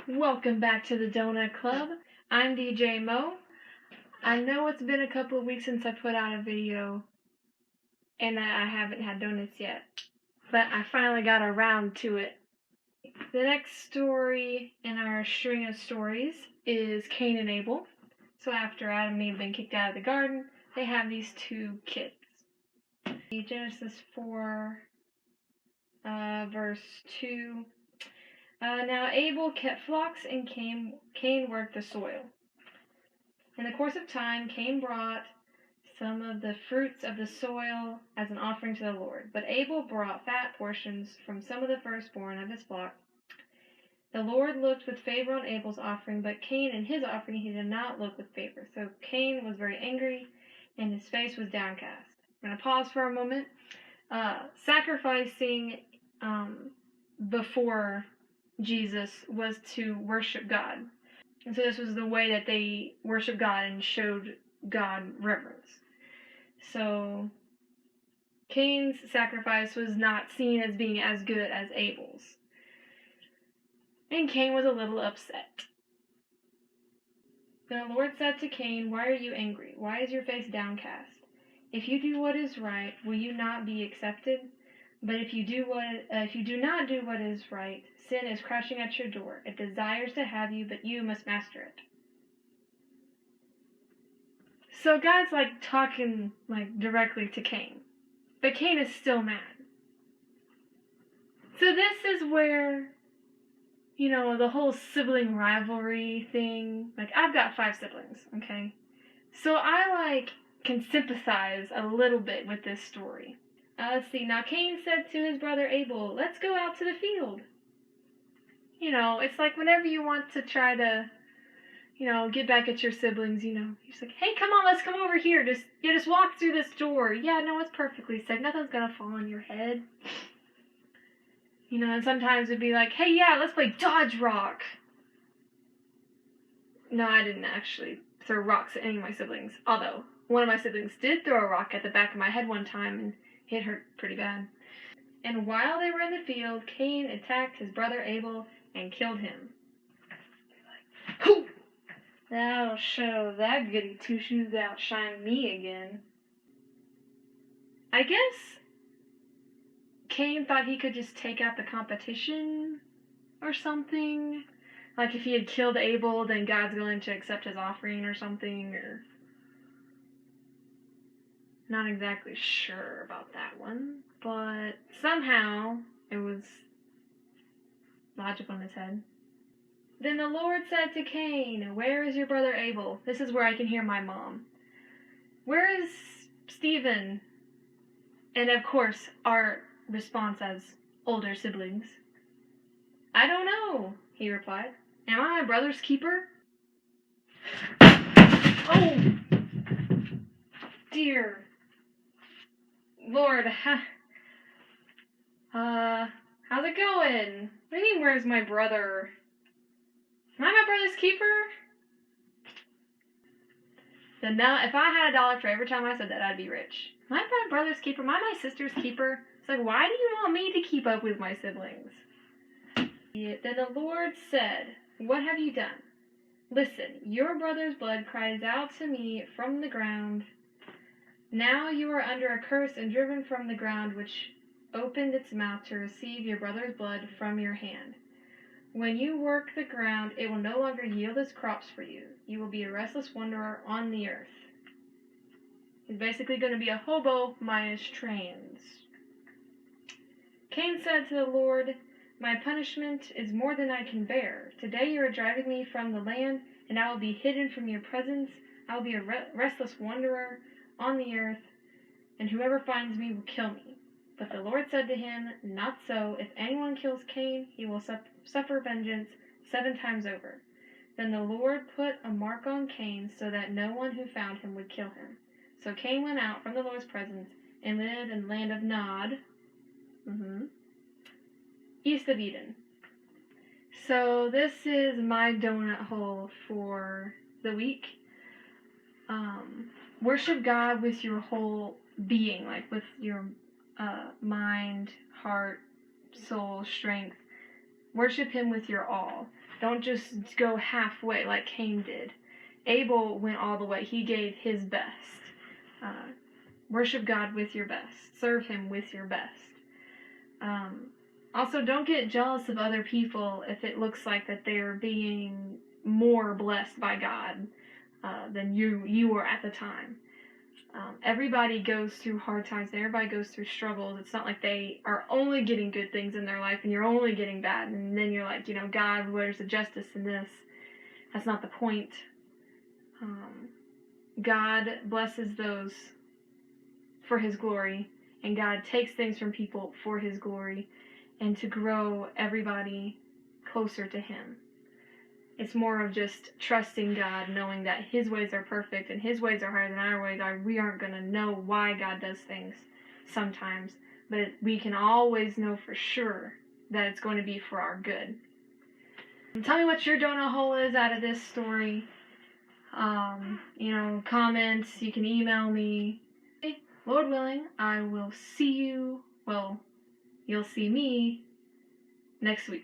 Welcome back to the Donut Club. I'm DJ Mo. I know it's been a couple of weeks since I put out a video and I haven't had donuts yet, but I finally got around to it. The next story in our string of stories is Cain and Abel. So after Adam and Eve have been kicked out of the garden, they have these two kids. Genesis 4, verse 2. Now Abel kept flocks and Cain worked the soil. In the course of time, Cain brought some of the fruits of the soil as an offering to the Lord, but Abel brought fat portions from some of the firstborn of his flock. The Lord looked with favor on Abel's offering, but Cain and his offering he did not look with favor. So Cain was very angry, and his face was downcast. I'm going to pause for a moment. Sacrificing before Jesus was to worship God. And so this was the way that they worshiped God and showed God reverence. So Cain's sacrifice was not seen as being as good as Abel's. And Cain was a little upset. Then the Lord said to Cain, "Why are you angry? Why is your face downcast? If you do what is right, will you not be accepted? But if you do not do what is right, sin is crouching at your door. It desires to have you, but you must master it." So God's talking directly to Cain. But Cain is still mad. So this is where, the whole sibling rivalry thing. I've got 5 siblings, okay? So I can sympathize a little bit with this story. Let's see. Now Cain said to his brother Abel, "Let's go out to the field." It's like whenever you want to try to, get back at your siblings, you're just like, "Hey, come on, let's come over here. Just walk through this door." Yeah, no, it's perfectly safe. Nothing's gonna fall on your head. And sometimes it'd be like, "Hey, yeah, let's play Dodge Rock." No, I didn't actually throw rocks at any of my siblings. Although, one of my siblings did throw a rock at the back of my head one time, and it hurt pretty bad. And while they were in the field, Cain attacked his brother Abel and killed him. Hoo! That'll show that goody two-shoes outshine me again. I guess Cain thought he could just take out the competition or something. If he had killed Abel, then God's going to accept his offering or something, or... Not exactly sure about that one, but somehow it was logical in his head. Then the Lord said to Cain, "Where is your brother Abel?" This is where I can hear my mom. "Where is Stephen?" And of course, our response as older siblings. "I don't know," he replied. "Am I my brother's keeper?" Oh, dear Lord, how's it going? What do you mean, where's my brother? Am I my brother's keeper? Then now, if I had $1 for every time I said that, I'd be rich. Am I my brother's keeper? Am I my sister's keeper? It's like, why do you want me to keep up with my siblings? Then the Lord said, "What have you done? Listen, your brother's blood cries out to me from the ground. Now you are under a curse and driven from the ground, which opened its mouth to receive your brother's blood from your hand. When you work the ground, it will no longer yield its crops for you. You will be a restless wanderer on the earth." He's basically going to be a hobo minus trains. Cain said to the Lord, "My punishment is more than I can bear. Today you are driving me from the land, and I will be hidden from your presence. I will be a restless wanderer on the earth, and whoever finds me will kill me." But the Lord said to him, "Not so. If anyone kills Cain, he will suffer vengeance 7 times over." Then the Lord put a mark on Cain so that no one who found him would kill him. So Cain went out from the Lord's presence and lived in the land of Nod, east of Eden. So this is my donut hole for the week. Worship God with your whole being, with your mind, heart, soul, strength. Worship him with your all. Don't just go halfway like Cain did. Abel went all the way. He gave his best. Worship God with your best. Serve him with your best. Also, don't get jealous of other people if it looks like that they're being more blessed by God than you were at the time. Everybody goes through hard times and everybody goes through struggles. It's not like they are only getting good things in their life and you're only getting bad, and then you're like, God, where's the justice in this? That's not the point. God blesses those for his glory, and God takes things from people for his glory and to grow everybody closer to him. It's more of just trusting God, knowing that his ways are perfect and his ways are higher than our ways are. We aren't going to know why God does things sometimes, but we can always know for sure that it's going to be for our good. And tell me what your donut hole is out of this story. Comments, you can email me. Lord willing, I will see you, you'll see me next week.